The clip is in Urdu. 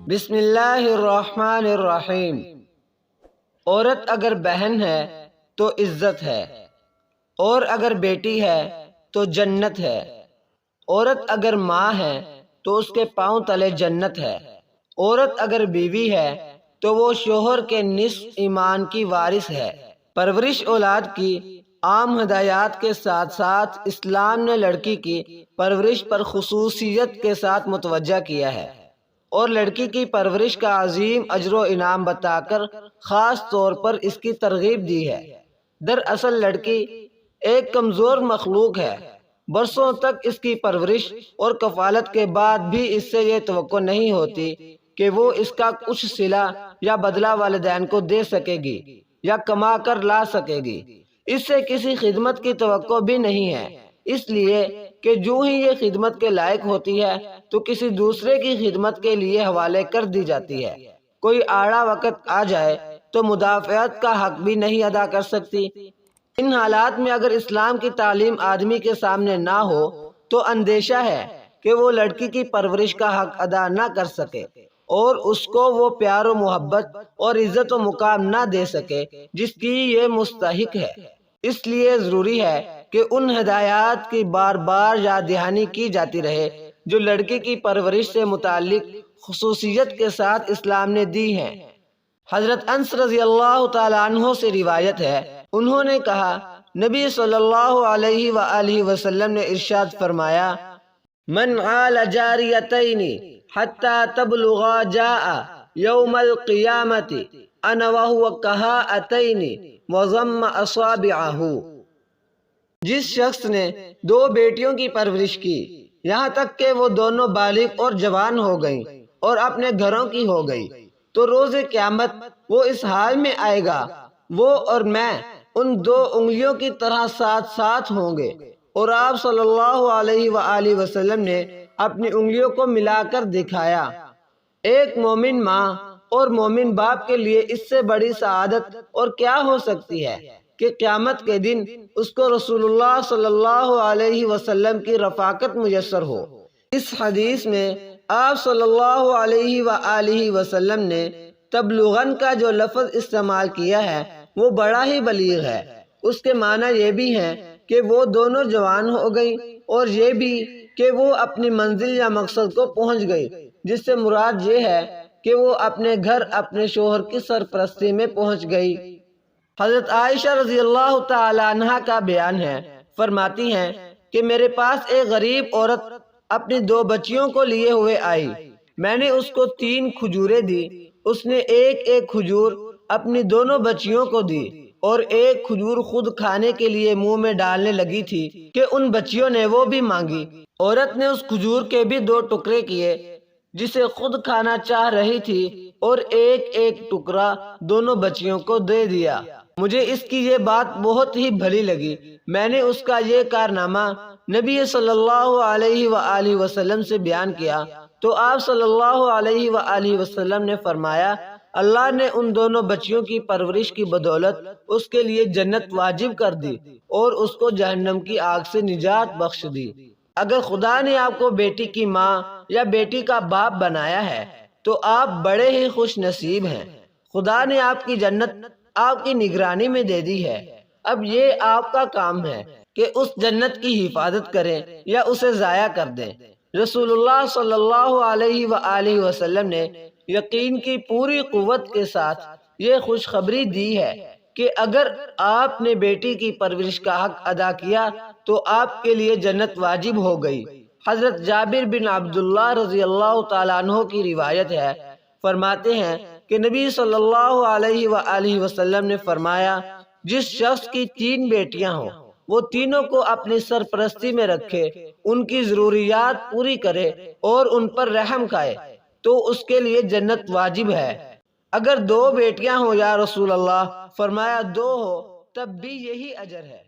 بسم اللہ الرحمن الرحیم۔ عورت اگر بہن ہے تو عزت ہے، اور اگر بیٹی ہے تو جنت ہے۔ عورت اگر ماں ہے تو اس کے پاؤں تلے جنت ہے۔ عورت اگر بیوی ہے تو وہ شوہر کے نصف ایمان کی وارث ہے۔ پرورش اولاد کی عام ہدایات کے ساتھ ساتھ اسلام نے لڑکی کی پرورش پر خصوصیت کے ساتھ متوجہ کیا ہے، اور لڑکی کی پرورش کا عظیم اجر و انعام بتا کر خاص طور پر اس کی ترغیب دی ہے۔ دراصل لڑکی ایک کمزور مخلوق ہے، برسوں تک اس کی پرورش اور کفالت کے بعد بھی اس سے یہ توقع نہیں ہوتی کہ وہ اس کا کچھ صلہ یا بدلہ والدین کو دے سکے گی یا کما کر لا سکے گی۔ اس سے کسی خدمت کی توقع بھی نہیں ہے، اس لیے کہ جو ہی یہ خدمت کے لائق ہوتی ہے تو کسی دوسرے کی خدمت کے لیے حوالے کر دی جاتی ہے۔ کوئی آڑا وقت آ جائے تو مدافعت کا حق بھی نہیں ادا کر سکتی۔ ان حالات میں اگر اسلام کی تعلیم آدمی کے سامنے نہ ہو تو اندیشہ ہے کہ وہ لڑکی کی پرورش کا حق ادا نہ کر سکے اور اس کو وہ پیار و محبت اور عزت و مقام نہ دے سکے جس کی یہ مستحق ہے۔ اس لیے ضروری ہے کہ ان ہدایات کی بار بار یاد دہانی کی جاتی رہے جو لڑکی کی پرورش سے متعلق خصوصیت کے ساتھ اسلام نے دی ہیں۔ حضرت انس رضی اللہ تعالیٰ عنہ سے روایت ہے، انہوں نے کہا، نبی صلی اللہ علیہ وآلہ وسلم نے ارشاد فرمایا، من عال جاریتین حتی تبلغا جاء یوم القیامت انا وہو کہاءتین وضم اصابعہ۔ جس شخص نے دو بیٹیوں کی پرورش کی یہاں تک کہ وہ دونوں بالغ اور جوان ہو گئیں اور اپنے گھروں کی ہو گئی، تو روز قیامت وہ اس حال میں آئے گا، وہ اور میں ان دو انگلیوں کی طرح ساتھ ساتھ ہوں گے۔ اور آپ صلی اللہ علیہ وآلہ وسلم نے اپنی انگلیوں کو ملا کر دکھایا۔ ایک مومن ماں اور مومن باپ کے لیے اس سے بڑی سعادت اور کیا ہو سکتی ہے کہ قیامت کے دن اس کو رسول اللہ صلی اللہ علیہ وسلم کی رفاقت میسر ہو۔ اس حدیث میں آپ صلی اللہ علیہ وآلہ وسلم نے تبلغن کا جو لفظ استعمال کیا ہے وہ بڑا ہی بلیغ ہے۔ اس کے معنی یہ بھی ہیں کہ وہ دونوں جوان ہو گئی اور یہ بھی کہ وہ اپنی منزل یا مقصد کو پہنچ گئی، جس سے مراد یہ ہے کہ وہ اپنے گھر اپنے شوہر کی سرپرستی میں پہنچ گئی۔ حضرت عائشہ رضی اللہ تعالی عنہ کا بیان ہے، فرماتی ہیں کہ میرے پاس ایک غریب عورت اپنی دو بچیوں کو لیے ہوئے آئی، میں نے اس کو 3 کھجوریں دی، اس نے ایک ایک کھجور اپنی دونوں بچیوں کو دی اور ایک کھجور خود کھانے کے لیے منہ میں ڈالنے لگی تھی کہ ان بچیوں نے وہ بھی مانگی۔ عورت نے اس کھجور کے بھی 2 ٹکڑے کیے جسے خود کھانا چاہ رہی تھی اور ایک ایک ٹکڑا دونوں بچیوں کو دے دیا۔ مجھے اس کی یہ بات بہت ہی بھلی لگی، میں نے اس کا یہ کارنامہ نبی صلی اللہ علیہ وآلہ وسلم سے بیان کیا تو آپ صلی اللہ علیہ وآلہ وسلم نے فرمایا، اللہ نے ان دونوں بچیوں کی پرورش کی بدولت اس کے لیے جنت واجب کر دی اور اس کو جہنم کی آگ سے نجات بخش دی۔ اگر خدا نے آپ کو بیٹی کی ماں یا بیٹی کا باپ بنایا ہے تو آپ بڑے ہی خوش نصیب ہیں۔ خدا نے آپ کی جنت آپ کی نگرانی میں دے دی ہے، اب یہ آپ کا کام ہے کہ اس جنت کی حفاظت کریں یا اسے ضائع کر دیں۔ رسول اللہ صلی اللہ علیہ وآلہ وسلم نے یقین کی پوری قوت کے ساتھ یہ خوشخبری دی ہے کہ اگر آپ نے بیٹی کی پرورش کا حق ادا کیا تو آپ کے لیے جنت واجب ہو گئی۔ حضرت جابر بن عبداللہ رضی اللہ تعالیٰ عنہ کی روایت ہے، فرماتے ہیں کہ نبی صلی اللہ علیہ وآلہ وسلم نے فرمایا، جس شخص کی 3 بیٹیاں ہوں وہ تینوں کو اپنی سرپرستی میں رکھے، ان کی ضروریات پوری کرے اور ان پر رحم کھائے تو اس کے لیے جنت واجب ہے۔ اگر 2 بیٹیاں ہوں یا رسول اللہ، فرمایا 2 ہو تب بھی یہی اجر ہے۔